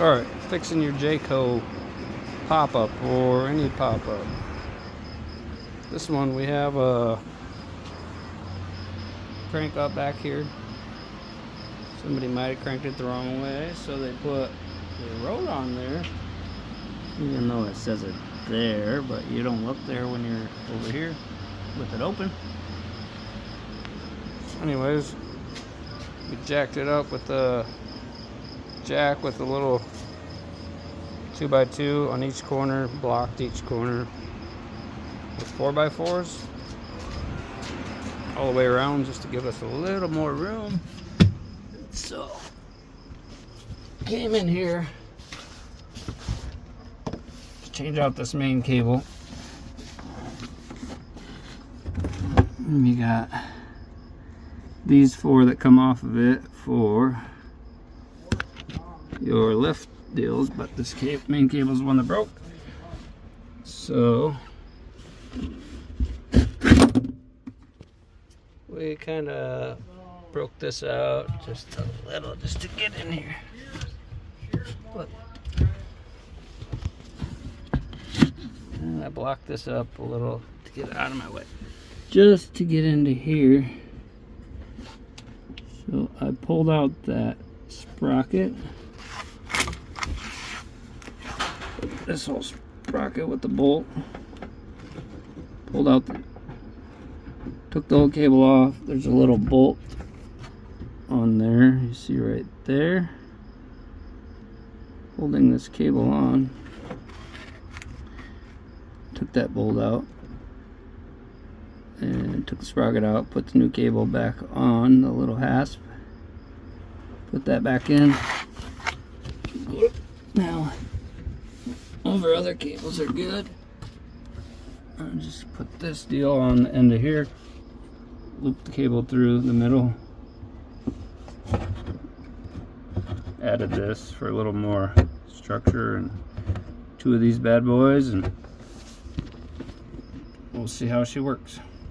Alright, fixing your Jayco pop-up or any pop-up. This one we have a crank up back here. Somebody might have cranked it the wrong way, so they put the road on there. Even though it says it there, but you don't look there when you're over here with it open. So anyways, we jacked it up with the jack with a little 2x2 on each corner, blocked each corner with 4x4s all the way around just to give us a little more room. So came in here to change out this main cable, and you got these 4 that come off of it for your lift deals, but this main cable is the one that broke. So we kind of broke this out just a little, just to get in here. But and I blocked this up a little to get it out of my way, just to get into here. So I pulled out that sprocket, this whole sprocket with the bolt, pulled out took the whole cable off. There's a little bolt on there, you see right there, holding this cable on. Took that bolt out and took the sprocket out, put the new cable back on, the little hasp, put that back in. Now all of our other cables are good. I'll just put this deal on the end of here, loop the cable through the middle, added this for a little more structure, and 2 of these bad boys, and we'll see how she works.